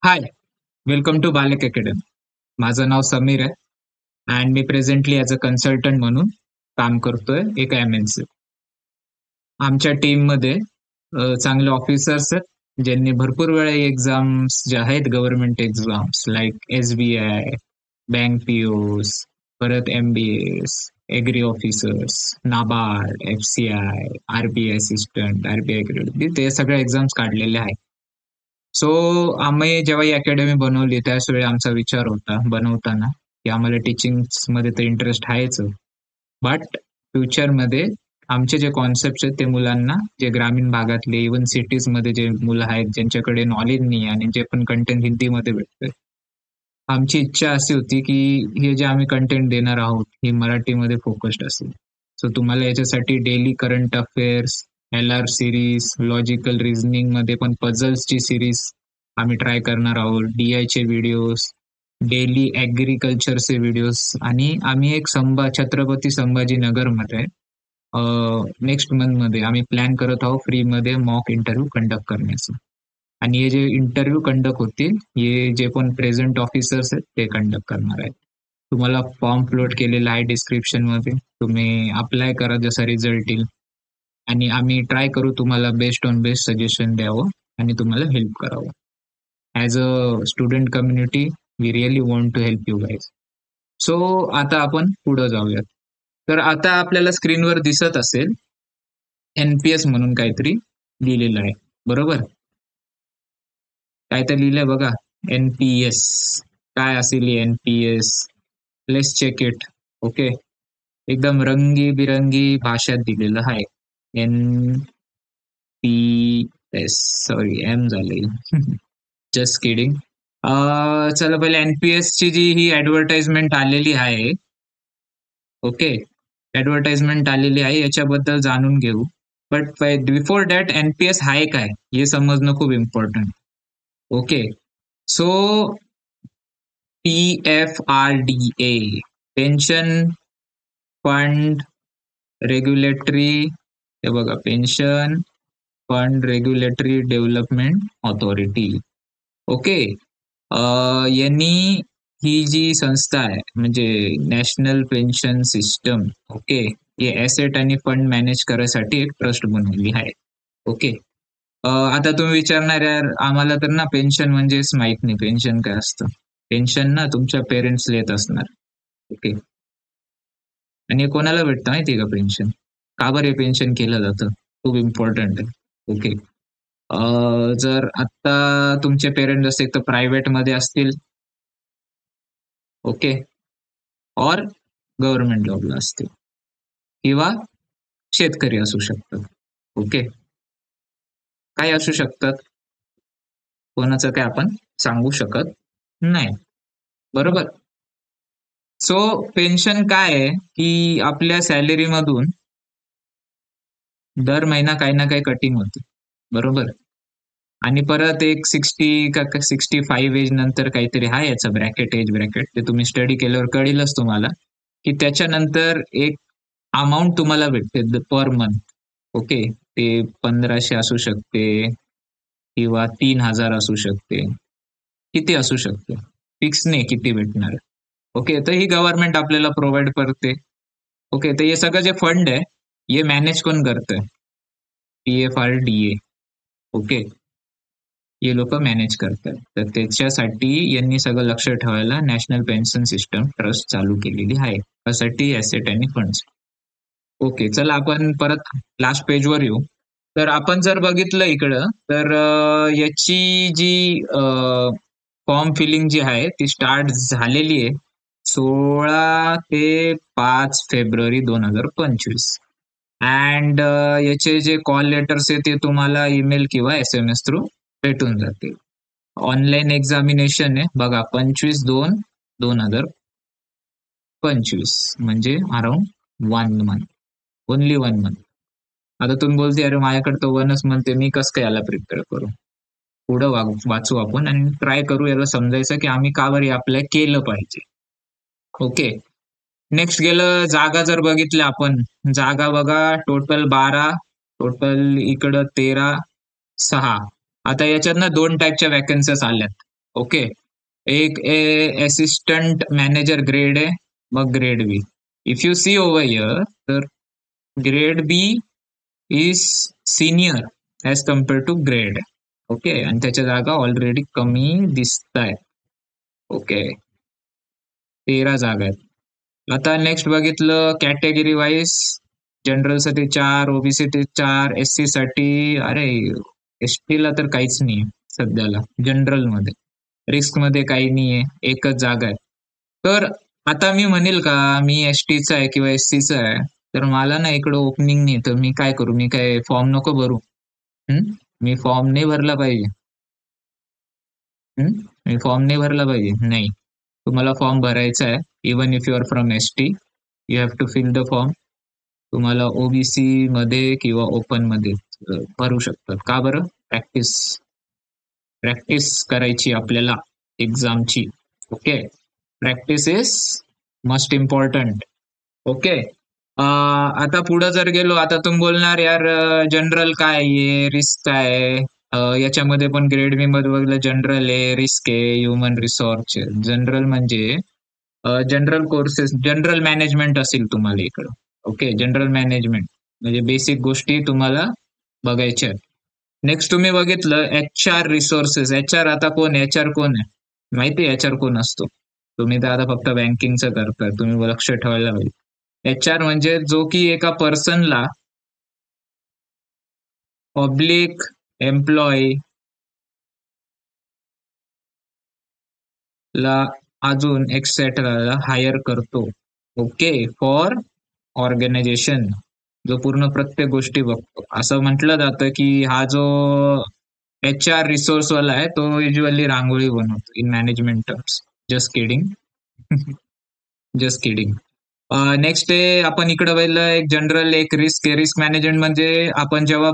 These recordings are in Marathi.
हाय, वेलकम टू बालक अकॅडमी. माझं नाव समीर आहे and me presently as a consultant म्हणून काम करतोय एका एम-एन-सी. आमच्या टीममध्ये चांगले ऑफिसर्स आहेत, ज्यांनी भरपूर वेळा एक्झाम्स ज्या आहेत government exams like SBI, bank POs, परत MBS, agri officers, NABARD, FCI, RBI assistant, RBI grade ते सगळ्या एक्झाम्स काढलेले आहेत. सो आम्ही जेव्हा ही अकॅडमी बनवली त्याच वेळी आमचा विचार होता बनवताना की आम्हाला टीचिंग मध्ये तर इंटरेस्ट आहेच, बट फ्युचरमध्ये आमचे जे कॉन्सेप्ट आहेत ते मुलांना जे ग्रामीण भागातले इव्हन सिटीज मध्ये जे मुलं आहेत ज्यांच्याकडे नॉलेज नाही आणि जे पण कंटेंट हिंदीमध्ये भेटतंय, आमची इच्छा अशी होती की हे जे आम्ही कंटेंट देणार आहोत हे मराठीमध्ये फोकस्ड असेल. सो तुम्हाला याच्यासाठी daily current affairs, L-R series, logical reasoning मध्ये पण पझल्सची सिरीज आम्ही ट्राय करणार आहोत, डी-आयचे व्हिडिओज, डेली ऍग्रिकल्चरचे व्हिडिओज आणि आम्ही एक छत्रपती संभाजीनगरमध्ये नेक्स्ट मंथ मध्ये आम्ही प्लॅन करत आहोत फ्रीमध्ये मॉक इंटरव्ह्यू कंडक्ट करण्याचं. आणि हे जे इंटरव्ह्यू कंडक्ट होतील हे जे पण प्रेझेंट ऑफिसर्स आहेत ते कंडक्ट करणार आहेत. तुम्हाला फॉर्म अपलोड केलेला आहे डिस्क्रिप्शन मध्ये, तुम्ही अप्लाय करा जसा रिझल्ट येईल आणि आम्ही ट्राय करू तुम्हाला बेस्ट ऑन बेस्ट सजेशन द्यावं आणि तुम्हाला हेल्प करावं. As a student community we really want to help you guys. So आता आपण पुढे जाऊयात. तर आता आपल्याला स्क्रीनवर दिसत असेल एन-पी-एस म्हणून काहीतरी लिहिलेलं आहे, बरोबर? काय तर लिहिलंय बघा, एन-पी-एस. काय असेल NPS? Let's check it. Okay, एकदम रंगीबिरंगी भाषेत दिलेलं आहे. एन-पी-एस, सॉरी एम झाले. Just kidding. चला पहिले एन-पी-एस ची जी ही ऍडव्हर्टाइजमेंट आलेली आहे, ओके, ऍडव्हर्टाइजमेंट आलेली आहे याच्याबद्दल जाणून घेऊ. बट बिफोर दॅट एन-पी-एस आहे काय हे समजणं खूप important. Okay, so PFRDA, pension fund regulatory, हे बघा, pension fund regulatory development authority. Okay, यांनी ही जी संस्था आहे म्हणजे नॅशनल पेन्शन सिस्टम, ओके, हे ऍसेट आणि फंड मॅनेज करायसाठी एक ट्रस्ट बनवली आहे. ओके, आता तुम्ही विचारणार यार आम्हाला तर ना पेन्शन म्हणजेच माहित नाही पेन्शन काय असतं. पेन्शन ना तुमच्या पेरेंट्स येत असणार. ओके, आणि हे कोणाला भेटतं माहिती का पेन्शन? का बरं हे पेन्शन केलं जातं? खूप इम्पॉर्टंट आहे. ओके, जर आता तुमचे पेरेंट्स असतील तर प्रायव्हेट मध्ये असतील, ओके, और गव्हर्नमेंट जॉबला असतील किंवा शेतकरी असू शकतात. ओके, काय असू शकतात, कोणाचं काय आपण सांगू शकत नाही, बरोबर? सो पेन्शन काय आहे की आपल्या सॅलरी मधून दर महिना काही ना काही कटिंग होते, बरोबर? आणि परत एक 65 एज नंतर काहीतरी आहे याचं ब्रॅकेट, एज ब्रॅकेट, ते तुम्ही स्टडी केल्यावर कळेलच तुम्हाला की त्याच्यानंतर एक अमाऊंट तुम्हाला भेटते पर मंथ. ओके, ते 1500 असू शकते किंवा 3000 असू शकते, किती असू शकते, फिक्स नाही किती भेटणार. ओके, तर ही गव्हर्नमेंट आपल्याला प्रोव्हाइड करते. ओके, तर हे सगळं जे फंड आहे हे मॅनेज कोण करतंय? पी-एफ-आर-डी-ए. ओके, हे लोक मॅनेज करतात. तर त्याच्यासाठी यांनी सगळं लक्ष ठेवायला नॅशनल पेन्शन सिस्टम ट्रस्ट चालू केलेली आहे, त्यासाठी ऍसेट आणि फंड्स. ओके, चला आपण परत लास्ट पेजवर येऊ. तर आपण जर बघितलं इकडं तर याची जी फॉर्म फिलिंग जी आहे ती स्टार्ट झालेली आहे 16 ते 5 फेब्रुवारी 2025. अँड याचे जे कॉल लेटर्स आहे ते तुम्हाला ईमेल किंवा SMS थ्रू भेटून जातील. ऑनलाईन एक्झामिनेशन आहे बघा 25/2/2025, म्हणजे अराउंड 1 मंथ, ओनली 1 मंथ. आता तुम्ही बोलते अरे माझ्याकडे तर 1 मंथ आहे, मी कसं काय याला प्रिपेअर करू? पुढं वाचू आपण आणि ट्राय करू याला समजायचं की आम्ही का बरं अप्लाय केलं पाहिजे. ओके, नेक्स्ट गेलं जागा जर बघितल्या आपण, जागा बघा टोटल 12, टोटल इकडं 13, 6. आता याच्यात ना 2 टाईपच्या वॅकन्सीज आल्यात. ओके. एक असिस्टंट मॅनेजर ग्रेड आहे, मग grade B. If you see over here, तर grade B is senior as compare to grade. Okay, आणि त्याच्या जागा ऑलरेडी कमी दिसत आहेत. ओके, 13 जागा आहेत. आता नेक्स्ट बघितलं कॅटेगरी वाईज, जनरल साठी 4, ओबीसी 4, एससी साठी, अरे एसटी ला तर काहीच नाही सध्याला. जनरल मध्ये, रिस्क मध्ये काही नाहीये, एकच जागा आहे. तर आता मी म्हणेल का मी एसटीचा आहे किंवा एससीचा आहे, तर मला ना इकडं ओपनिंग नाही, तर मी काय करू? मी काय फॉर्म नको भरू? मी फॉर्म नाही भरला पाहिजे? मी फॉर्म नाही भरला पाहिजे? नाही, तुम्हाला फॉर्म भरायचा आहे. Even if you are from S T, you have to fill the form. तुम्हाला ओबीसी मध्ये किंवा ओपन मध्ये भरू शकतात. का बरं? प्रॅक्टिस प्रॅक्टिस करायची आपल्याला एक्झामची. Okay, practice is must important. Okay. आता पुढे जर गेलो, आता तुम्ही बोलणार यार जनरल काय आहे, रिस्क काय आहे, याच्यामध्ये पण ग्रेड बी मध्ये बघलं जनरल आहे, रिस्क आहे, ह्युमन रिसोर्स. जनरल म्हणजे जनरल कोर्सेस, जनरल मॅनेजमेंट असेल तुम्हाला इकडं. ओके, जनरल मॅनेजमेंट म्हणजे बेसिक गोष्टी तुम्हाला बघायच्या आहेत. नेक्स्ट तुम्ही बघितलं H R resources. H R, आता कोण एच आर कोण आहे माहिती आहे? एच आर कोण असतो? तुम्ही तर आता फक्त बँकिंगचं करताय, तुम्ही लक्ष ठेवायला पाहिजे. एच आर म्हणजे जो की एका पर्सनला, पब्लिक एम्प्लॉई ला अजून एक्सेट्राला हायर करतो. ओके, फॉर ऑर्गनायझेशन, जो पूर्ण प्रत्येक गोष्टी बघतो. असं म्हटलं जातं की हा जो एच आर रिसोर्स वाला आहे तो युजली रांगोळी बनवतो in management terms. Just kidding. Just kidding. Next आहे, आपण इकडे बघितलं एक जनरल, एक रिस्क. रिस्क मॅनेजमेंट म्हणजे आपण जेव्हा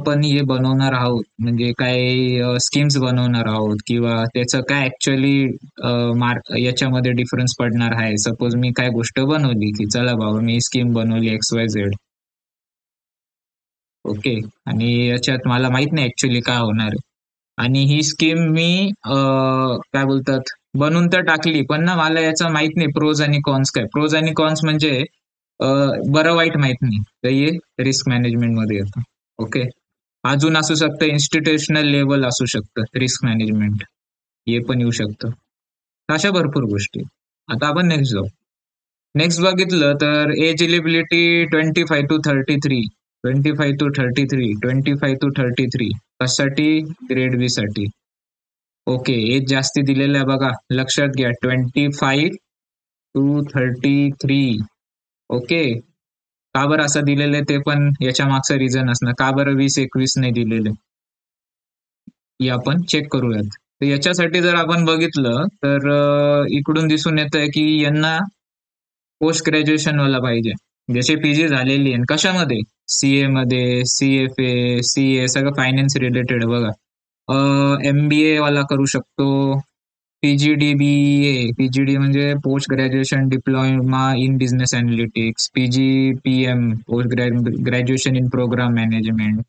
पण हे बनवणार आहोत, म्हणजे काय स्कीम्स बनवणार आहोत, किंवा त्याचं काय ऍक्च्युअली मार्क याच्यामध्ये डिफरन्स पडणार आहे. सपोज मी काय गोष्ट बनवली की चला बाबा मी स्कीम बनवली XYZ. ओके, आणि याच्यात मला माहित नाही ऍक्च्युअली काय होणार आहे, आणि ही स्कीम मी काय बोलतात बनवून तर टाकली, पण ना मला याचा माहित नाही प्रोज आणि कॉन्स. काय प्रोज आणि कॉन्स म्हणजे बरं वाईट माहित नाही, तर हे रिस्क मॅनेजमेंट मध्ये येतं. ओके, अजून असू शकतं इन्स्टिट्यूशनल लेवल असू शकतं रिस्क मॅनेजमेंट, हे पण येऊ शकतं. अशा भरपूर गोष्टी. आता आपण नेक्स्ट जाऊ. नेक्स्ट बघितलं तर एज एलिजिबिलिटी 25 to 33. 25 to 33 कशासाठी? ग्रेड बी साठी. ओके, एज जास्ती दिलेलं आहे बघा, लक्षात घ्या. 25 to 33. ओके, का बरं असं दिलेलं आहे ते पण याच्या मागचं रिझन असणार. का बरं 20-21 नाही दिलेले, हे आपण चेक करूयात. तर याच्यासाठी जर आपण बघितलं तर इकडून दिसून येतंय की यांना पोस्ट ग्रॅज्युएशन वाला पाहिजे, जसे पीजी झालेली आहे कशामध्ये, सीए मध्ये, CFA, CA, सगळं फायनान्स रिलेटेड बघा. MBA वाला करू शकतो. PGDBA, PGD म्हणजे post graduation diploma in business analytics. PGPM, post graduation in program management.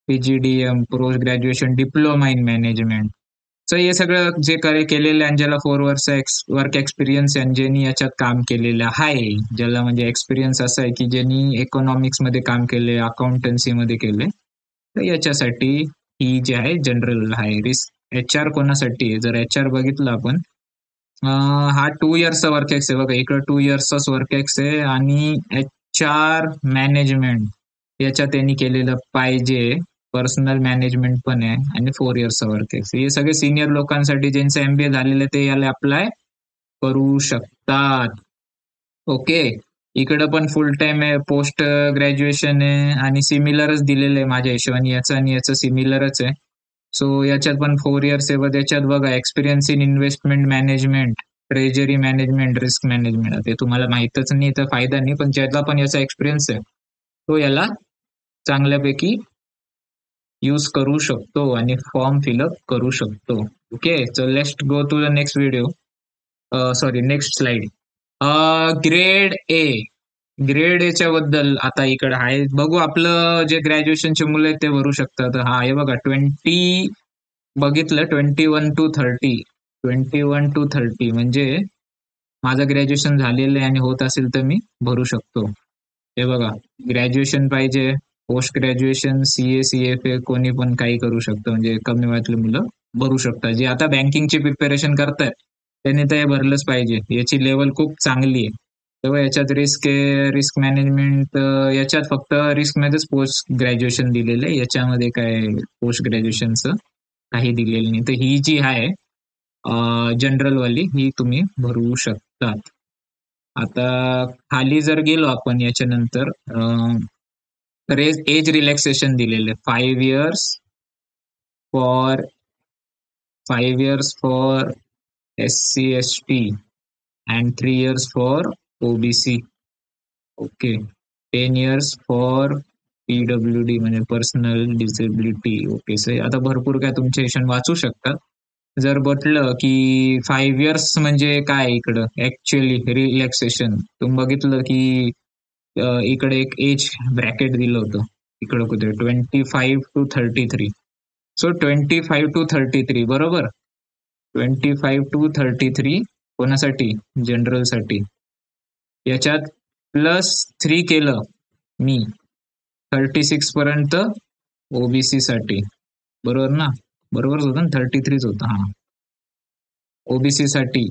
PGDM, post graduation diploma in management. So हे सगळं जे केलेलं आहे, ज्याला 4 वर्ष वर्क एक्सपिरियन्स आहे, ज्यांनी याच्यात काम केलेलं आहे, ज्याला म्हणजे एक्सपिरियन्स असा आहे की ज्यांनी इकॉनॉमिक्स मध्ये काम केले, अकाउंटन्सी मध्ये केले, तर याच्यासाठी ही जी आहे जनरल आहे. रिस्क एच आर कोणासाठी आहे? जर एच आर बघितलं आपण, हा 2 इयर्सचा वर्क एक्स आहे बघा, इकडं 2 इयर्सचाच वर्क एक्स आहे, आणि एच आर मॅनेजमेंट याच्यात त्यांनी केलेलं पाहिजे. पर्सनल मॅनेजमेंट पण आहे, आणि 4 इयर्सचा वर्क एक्स. हे सगळे सिनियर लोकांसाठी ज्यांचं MBA झालेलं ते याला अप्लाय करू शकतात. ओके, इकडं पण फुल टाइम आहे, पोस्ट ग्रॅज्युएशन आहे, आणि सिमिलरच दिलेलं आहे माझ्या हिशोबाने. याचं आणि याचं सिमिलरच आहे. सो याच्यात पण 4 इयर्स आहे. त्याच्यात बघा experience in investment management, treasury management, risk management. ते तुम्हाला माहितच नाही तर फायदा नाही, पण ज्याला पण याचा एक्सपिरियन्स आहे तो याला चांगल्यापैकी यूज करू शकतो आणि फॉर्म फिलअप करू शकतो. Okay, so let's go to the next video. Sorry, next slide. Grade A. Grade याच्याबद्दल आता इकडे आहे बघू, आपलं जे ग्रॅज्युएशनचे मुलं आहेत ते भरू शकतात. हा हे बघा, बघितलं 21 to 30 म्हणजे माझं ग्रॅज्युएशन झालेलं आहे आणि होत असेल तर मी भरू शकतो. हे बघा, ग्रॅज्युएशन पाहिजे, पोस्ट ग्रॅज्युएशन, CA CFA कोणी पण काही करू शकतं, म्हणजे कमी वयातले मुलं भरू शकतात. जे आता बँकिंगची प्रिपरेशन करतायत त्यांनी तर हे भरलंच पाहिजे, याची लेवल खूप चांगली आहे. तेव्हा याच्यात रिस्क मॅनेजमेंट, याच्यात फक्त रिस्क मध्येच पोस्ट ग्रॅज्युएशन दिलेलं आहे, याच्यामध्ये काय पोस्ट ग्रॅज्युएशनचं काही दिलेलं नाही. तर ही जी आहे जनरल वाली, ही तुम्ही भरू शकतात. आता खाली जर गेलो आपण याच्यानंतर, तर एज रिलॅक्सेशन दिलेले 5 years for SC ST and 3 years for OBC. Okay, 10 years for PWD म्हणजे पर्सनल डिसेबिलिटी. ओके, सो आता भरपूर काय तुमचे हिशोब वाचू शकतात. जर बघितलं की 5 years म्हणजे काय इकडं ऍक्च्युअली रिलॅक्सेशन, तुम्ही बघितलं की इकडे एक एज ब्रॅकेट दिलं होतं, इकडं कुठे 25 to 33. सो 25 to 33 बरोबर, 25 to 33 कोणासाठी, जनरल साठी. याच्यात +3 केलं मी, 36 पर्यंत OBC साठी. बरोबर ना, बरोबरच होतं ना, 33च होतं हा OBC साठी.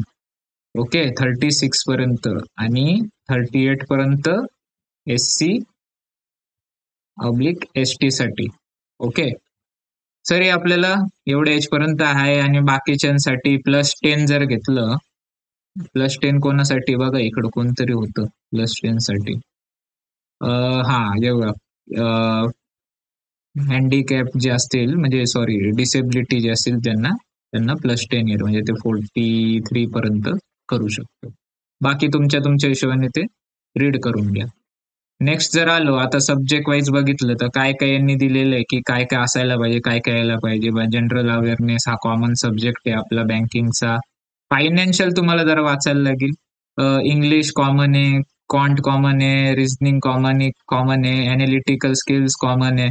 ओके, 36 पर्यंत आणि 38 पर्यंत SC/ST साठी. ओके, सर हे आपल्याला एवढ्या एज पर्यंत आहे, आणि बाकीच्यांसाठी +10 जर घेतलं, +10 कोणासाठी बघा, इकडं कोणतरी होतं +10 साठी. हा एवढा, हँडिकॅप जे असतील, म्हणजे सॉरी डिसेबिलिटी जे असतील त्यांना त्यांना +10 year म्हणजे ते 43 पर्यंत करू शकतो. बाकी तुमच्या तुमच्या हिशोबाने ते रीड करून घ्या. नेक्स्ट जर आलो आता सब्जेक्ट वाईज बघितलं, तर काय काय यांनी दिलेलं आहे की काय काय असायला पाहिजे, काय काय यायला पाहिजे. जनरल अवेअरनेस हा कॉमन सब्जेक्ट आहे आपला बँकिंगचा. फायनान्शियल तुम्हाला जरा वाचायला लागेल. इंग्लिश कॉमन आहे, क्वांट कॉमन आहे, रिझनिंग कॉमन आहे, अनालिटिकल स्किल्स कॉमन आहे.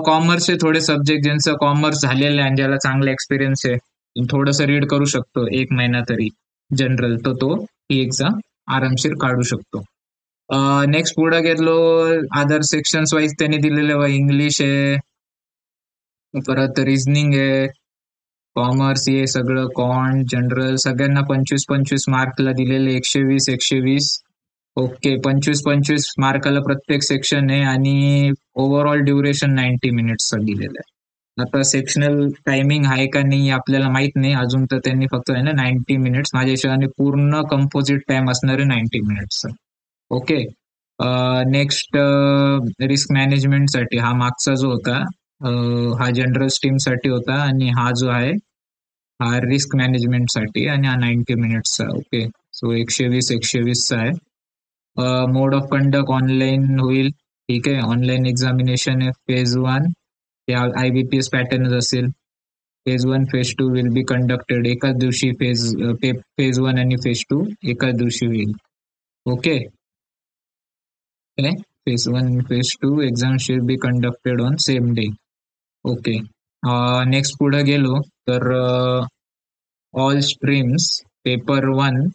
कॉमर्सचे थोडे सब्जेक्ट, ज्यांचं कॉमर्स झालेलं आहे आणि ज्याला चांगला एक्सपिरियन्स आहे, थोडस रीड करू शकतो 1 महिना तरी जनरल, तर तो ही एक्झाम आरामशीर काढू शकतो. नेक्स्ट पुढे गेलो, अदर सेक्शन्स वाईज त्यांनी दिलेले इंग्लिश आहे, परत रिझनिंग आहे, कॉमर्स, हे सगळं कॉन्ट जनरल सगळ्यांना 25-25 मार्कला दिलेले, 120-120. ओके, 25-25 मार्काला प्रत्येक सेक्शन आहे, आणि ओव्हरऑल ड्युरेशन 90 मिनिट्सचा दिलेलं आहे. आता सेक्शनल टायमिंग आहे का नाही आपल्याला माहित नाही अजून, तर त्यांनी फक्त आहे ना 90 मिनिट्स, माझ्या हिशोबाने पूर्ण कंपोजिट टाइम असणार आहे 90 मिनिट्सचा. ओके, नेक्स्ट रिस्क मॅनेजमेंट साठी हा मागचा जो होता, हा जनरल स्ट्रीम साठी होता, आणि हा जो आहे हा रिस्क मॅनेजमेंट साठी, आणि हा 90 मिनिट्सचा. ओके, सो 120-120चा आहे. मोड ऑफ कंडक्ट ऑनलाईन होईल, ठीक आहे, ऑनलाईन एक्झामिनेशन आहे. फेज 1 या IBPS पॅटर्न असेल. Phase 1 phase 2 will be conducted एकाच दिवशी, फेज 1 आणि फेज 2 एकाच दिवशी होईल. Okay, phase 1 phase 2 exam should be conducted on same day. Okay, next पुढे गेलो तर ऑल स्ट्रीम्स पेपर 1.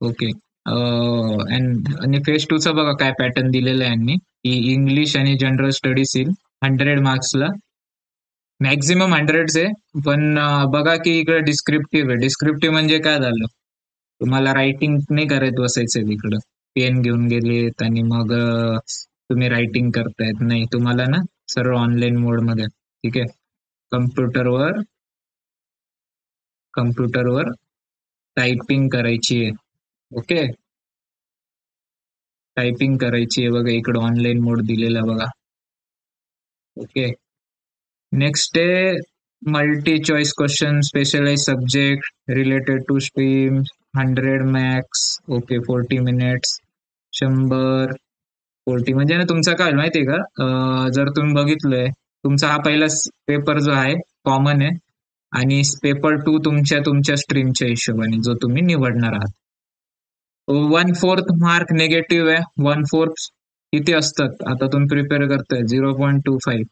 ओके, आणि फेज 2चा बघा काय पॅटर्न दिलेला आहे यांनी, की इंग्लिश आणि जनरल स्टडीज येईल 100 मार्क्सला, मॅक्झिमम 100 आहे. पण बघा की इकडे डिस्क्रिप्टिव्ह आहे. डिस्क्रिप्टिव्ह म्हणजे काय झालं, तुम्हाला रायटिंग नाही करत बसायचं तिकडं, पेन घेऊन गेलेत आणि मग तुम्ही रायटिंग करतायत, नाही, तुम्हाला ना सर्व ऑनलाईन मोड मध्ये, ठीक आहे, कम्प्युटरवर कम्प्युटरवर टायपिंग करायची आहे. ओके, टायपिंग करायची आहे बघा, इकडं ऑनलाईन मोड दिलेला बघा. ओके, नेक्स्ट आहे multi choice question, specialize subject related to stream, 100 max. Okay, 40 minutes, 100 40 म्हणजे ना तुमचा काय होईल माहितीये का, जर तुम्ही बघितलंय, तुमचा हा पहिला पेपर जो आहे कॉमन आहे, आणि पेपर 2 तुमच्या तुमच्या स्ट्रीमच्या हिशोबाने जो तुम्ही निवडणार आहात. 1/4 मार्क निगेटिव्ह आहे. 1/4 किती असतात आता तुम्ही प्रिपेअर करताय? 0.25.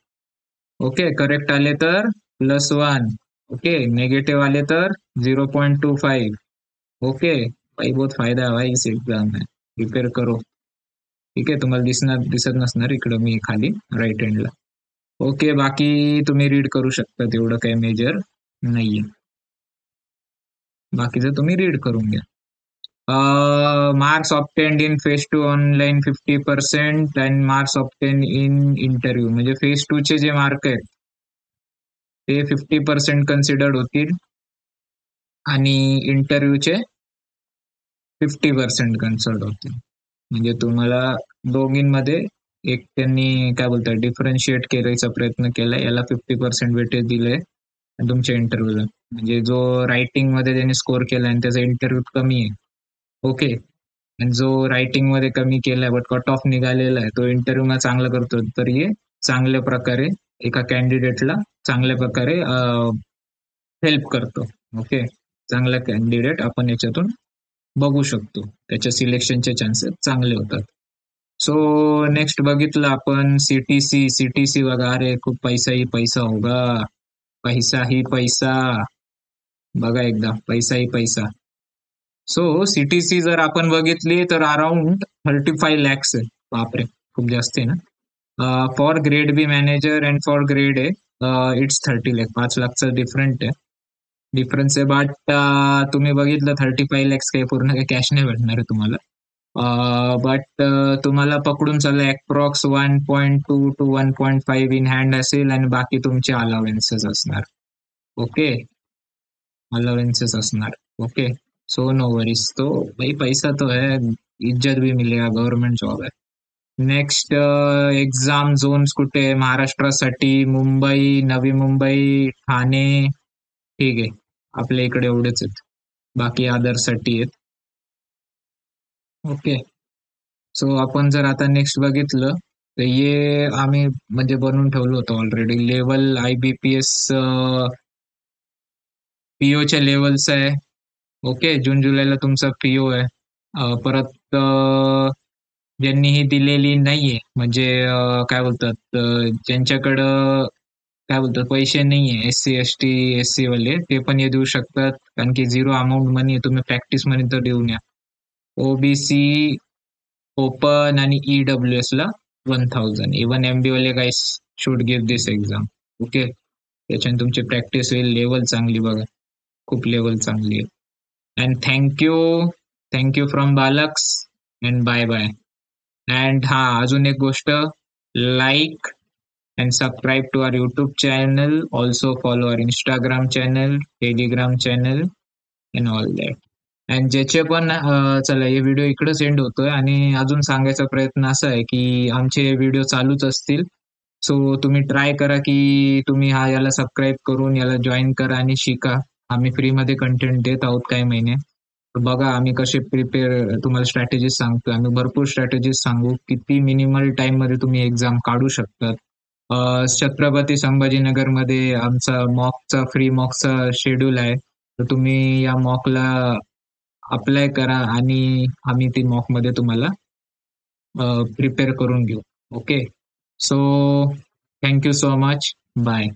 ओके, करेक्ट आले तर +1. ओके, नेगेटिव्ह आले तर 0.25. ओके भाई, बहुत फायदा है भाई इस एग्जाम में, प्रिपेयर करो. ठीक आहे, तुम्हाला दिसत नसणार इकडं मी खाली राईट हँडला. ओके, बाकी तुम्ही रीड करू शकता, तेवढं काही मेजर नाहीये. बाकीचं तुम्ही रीड करून घ्या. Marks obtained in phase 2 online 50% and marks obtained in interview, म्हणजे फेज 2 चे जे मार्क आहेत ते 50% कन्सिडर्ड होतील आणि इंटरव्ह्यूचे 50% कन्सिडर्ड होतील. म्हणजे तुम्हाला दोघींमध्ये एक त्यांनी काय बोलतात डिफरन्शिएट करायचा प्रयत्न केलाय, याला 50% वेटेज दिलंय आणि तुमच्या इंटरव्ह्यूला, म्हणजे जो रायटिंग मध्ये त्यांनी स्कोर केलाय आणि त्याचा इंटरव्ह्यू कमी आहे. ओके, आणि जो रायटिंग मध्ये कमी केलाय बट कट ऑफ निघालेला आहे तो इंटरव्ह्यू मध्ये चांगला करतो, तर हे चांगल्या प्रकारे एका कॅन्डिडेटला चांगल्या प्रकारे हेल्प करतो. ओके, चांगला कॅन्डिडेट आपण याच्यातून बघू शकतो, त्याच्या सिलेक्शनचे चान्सेस चांगले होतात. सो नेक्स्ट बघितलं आपण सीटीसी बघा, अरे खूप पैसा ही पैसा होगा, पैसा ही पैसा, बघा एकदा पैसा ही पैसा. सो सीटीसी जर आपण बघितली तर अराउंड 35 lakhs आहे. बापरे, खूप जास्त आहे ना. For grade B manager and for grade A it's 30 lakh, 5 लाखचा डिफरन्स आहे. बट तुम्ही बघितलं 35 lakhs काही पूर्ण काही कॅश नाही भेटणार आहे तुम्हाला. बट तुम्हाला पकडून चाललं अप्रॉक्स 1.2 to 1.5 इन हँड असेल आणि बाकी तुमचे अलाउन्सेस असणार. ओके, अलाउन्सेस असणार. ओके, सो नो वरीज, तो भाई पैसा तो है, इज्जत भी मिलेगा, गव्हर्नमेंट जॉब आहे. नेक्स्ट, एक्झाम झोन्स कुठे आहे? महाराष्ट्रासाठी मुंबई, नवी मुंबई, ठाणे. ठीक आहे, आपल्या इकडे एवढेच आहेत, बाकी अदरसाठी आहेत. ओके, सो आपण जर आता नेक्स्ट बघितलं तर हे आम्ही म्हणजे बनवून ठेवलं होतं ऑलरेडी. लेवल IBPS पीओच्या लेवल्स आहे. ओके, जून जुलैला तुमचा पीओ आहे. परत ज्यांनी ही दिलेली नाहीये, म्हणजे काय बोलतात, ज्यांच्याकडं काय बोलतात पैसे नाहीये, SC ST SC वाले, ते पण हे देऊ शकतात, कारण की 0 अमाऊंट मनी आहे, तुम्ही प्रॅक्टिस मनी तर देऊन या. OBC, ओपन आणि EWS ला 1000. इवन MB वाले guys should give this exam. Okay, त्याच्याने तुमची प्रॅक्टिस होईल, लेवल चांगली बघा, खूप लेवल चांगली आहे. अँड थँक्यू फ्रॉम बालक्स अँड बाय बाय. अँड हा, अजून एक गोष्ट, like and subscribe to our YouTube channel, also follow our Instagram channel, Telegram channel and all that. And ज्याचे पण चला, हे व्हिडिओ इकडेच एंड होतोय, आणि अजून सांगायचा प्रयत्न असा आहे की आमचे व्हिडिओ चालूच असतील. सो तुम्ही ट्राय करा की तुम्ही याला सबस्क्राईब करून याला जॉईन करा आणि शिका. आम्ही फ्रीमध्ये कंटेंट देत आहोत काही महिने. तर बघा आम्ही कसे प्रिपेअर, तुम्हाला स्ट्रॅटेजीज सांगतो, आम्ही भरपूर स्ट्रॅटेजीज सांगू, किती मिनिमल टाइम मध्ये तुम्ही एक्झाम काढू शकतात. छत्रपती संभाजीनगर मध्ये आमचा फ्री मॉकचा शेड्यूल आहे, तर तुम्ही या मॉकला अप्लाय करा आणि आम्ही ती मॉक मध्ये तुम्हाला प्रिपेअर करून घेऊ. Okay, so thank you so much, bye.